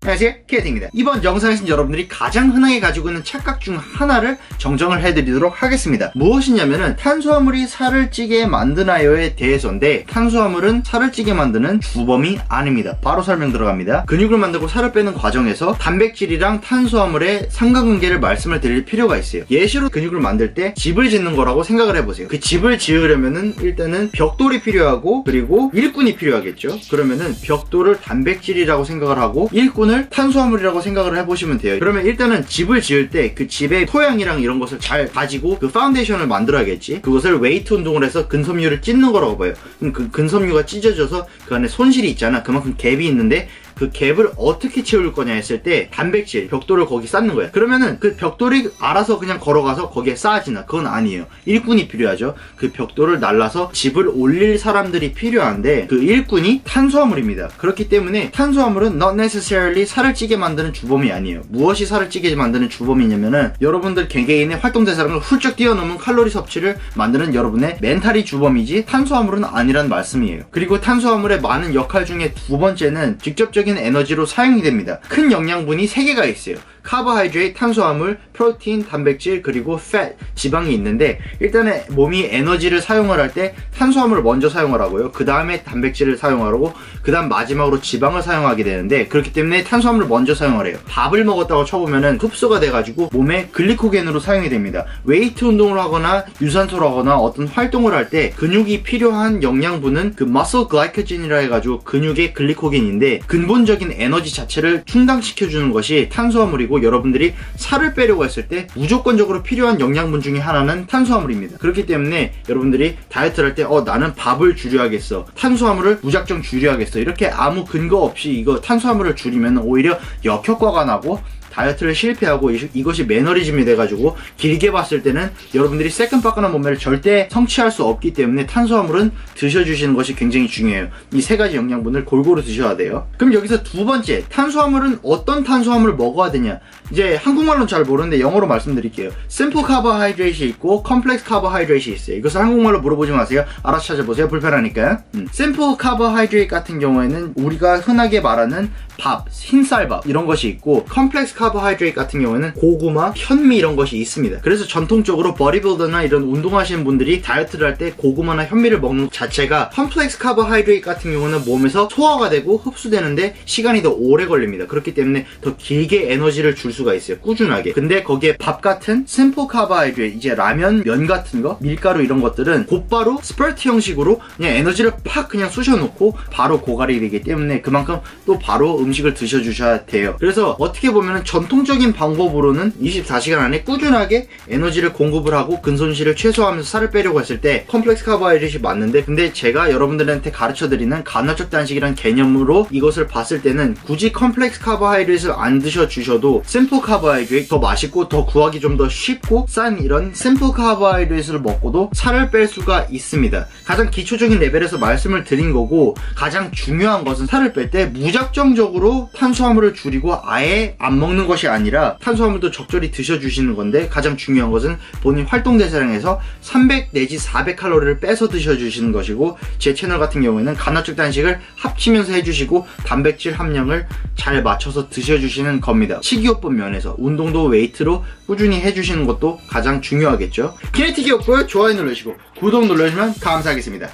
안녕하세요, 키에트입니다. 이번 영상에서는 여러분들이 가장 흔하게 가지고 있는 착각 중 하나를 정정을 해드리도록 하겠습니다. 무엇이냐면은 탄수화물이 살을 찌게 만드나요에 대해서인데, 탄수화물은 살을 찌게 만드는 주범이 아닙니다. 바로 설명 들어갑니다. 근육을 만들고 살을 빼는 과정에서 단백질이랑 탄수화물의 상관관계를 말씀을 드릴 필요가 있어요. 예시로 근육을 만들 때 집을 짓는 거라고 생각을 해보세요. 그 집을 지으려면은 일단은 벽돌이 필요하고, 그리고 일꾼이 필요하겠죠. 그러면은 벽돌을 단백질이라고 생각을 하고 일꾼을 탄수화물이라고 생각을 해보시면 돼요. 그러면 일단은 집을 지을 때 그 집의 토양이랑 이런 것을 잘 가지고 그 파운데이션을 만들어야겠지. 그것을 웨이트 운동을 해서 근섬유를 찢는 거라고 봐요. 그럼 그 근섬유가 찢어져서 그 안에 손실이 있잖아. 그만큼 갭이 있는데 그 갭을 어떻게 채울 거냐 했을 때 단백질, 벽돌을 거기 쌓는 거야. 그러면은 그 벽돌이 알아서 그냥 걸어가서 거기에 쌓아지나? 그건 아니에요. 일꾼이 필요하죠. 그 벽돌을 날라서 집을 올릴 사람들이 필요한데 그 일꾼이 탄수화물입니다. 그렇기 때문에 탄수화물은 not necessarily 살을 찌게 만드는 주범이 아니에요. 무엇이 살을 찌게 만드는 주범이냐면은 여러분들 개개인의 활동대사량을 훌쩍 뛰어넘은 칼로리 섭취를 만드는 여러분의 멘탈이 주범이지 탄수화물은 아니란 말씀이에요. 그리고 탄수화물의 많은 역할 중에 두 번째는 직접적인 에너지로 사용이 됩니다. 큰 영양분이 3개가 있어요. 카보하이드레이트, 탄수화물, 프로틴, 단백질, 그리고 팻, 지방이 있는데, 일단은 몸이 에너지를 사용을 할 때 탄수화물을 먼저 사용을 하고요. 그 다음에 단백질을 사용하고, 그 다음 마지막으로 지방을 사용하게 되는데, 그렇기 때문에 탄수화물을 먼저 사용을 해요. 밥을 먹었다고 쳐보면은 흡수가 돼가지고 몸에 글리코겐으로 사용이 됩니다. 웨이트 운동을 하거나 유산소를 하거나 어떤 활동을 할 때 근육이 필요한 영양분은 그 muscle glycogen이라 해가지고 근육의 글리코겐인데, 근본적인 에너지 자체를 충당시켜주는 것이 탄수화물이고, 여러분들이 살을 빼려고 했을 때 무조건적으로 필요한 영양분 중에 하나는 탄수화물입니다. 그렇기 때문에 여러분들이 다이어트를 할 때 나는 밥을 줄여야겠어, 탄수화물을 무작정 줄여야겠어, 이렇게 아무 근거 없이 이거 탄수화물을 줄이면 오히려 역효과가 나고 다이어트를 실패하고 이것이 매너리즘이 돼가지고 길게 봤을 때는 여러분들이 새끈빠끈한 몸매를 절대 성취할 수 없기 때문에 탄수화물은 드셔주시는 것이 굉장히 중요해요. 이 3가지 영양분을 골고루 드셔야 돼요. 그럼 여기서 두 번째, 탄수화물은 어떤 탄수화물을 먹어야 되냐? 이제 한국말로는 잘 모르는데 영어로 말씀드릴게요. 심플 카보하이드레이트이 있고 컴플렉스 카보하이드레이트이 있어요. 이것을 한국말로 물어보지 마세요. 알아서 찾아보세요. 불편하니까. 심플 카보하이드레이트 같은 경우에는 우리가 흔하게 말하는 밥, 흰쌀밥 이런 것이 있고, 컴플렉스 카보하이드레이트 같은 경우에는 고구마, 현미 이런 것이 있습니다. 그래서 전통적으로 버디빌더나 이런 운동하시는 분들이 다이어트를 할 때 고구마나 현미를 먹는 자체가 컴플렉스 카보하이드레이트 같은 경우는 몸에서 소화가 되고 흡수되는데 시간이 더 오래 걸립니다. 그렇기 때문에 더 길게 에너지를 줄 수가 있어요. 꾸준하게. 근데 거기에 밥 같은 심플 카보하이드레이트, 이제 라면, 면 같은 거, 밀가루 이런 것들은 곧바로 스퍼트 형식으로 그냥 에너지를 팍 그냥 쑤셔놓고 바로 고갈이 되기 때문에 그만큼 또 바로 음식을 드셔주셔야 돼요. 그래서 어떻게 보면 전통적인 방법으로는 24시간 안에 꾸준하게 에너지를 공급을 하고 근손실을 최소화하면서 살을 빼려고 했을 때 컴플렉스 카보하이드레이트이 맞는데, 근데 제가 여러분들한테 가르쳐드리는 간헐적 단식이란 개념으로 이것을 봤을 때는 굳이 컴플렉스 카보하이드레이트를 안 드셔주셔도 심플 카보하이드레이트, 더 맛있고 더 구하기 좀 더 쉽고 싼 이런 심플 카보하이드레이트를 먹고도 살을 뺄 수가 있습니다. 가장 기초적인 레벨에서 말씀을 드린 거고, 가장 중요한 것은 살을 뺄 때 무작정적으로 탄수화물을 줄이고 아예 안 먹는 것이 아니라 탄수화물도 적절히 드셔주시는 건데, 가장 중요한 것은 본인 활동대사량에서 300 내지 400칼로리를 빼서 드셔주시는 것이고, 제 채널 같은 경우에는 간헐적 단식을 합치면서 해주시고 단백질 함량을 잘 맞춰서 드셔주시는 겁니다. 식이요법 면에서 운동도 웨이트로 꾸준히 해주시는 것도 가장 중요하겠죠. 키네틱이었고요. 좋아요 눌러주시고 구독 눌러주시면 감사하겠습니다.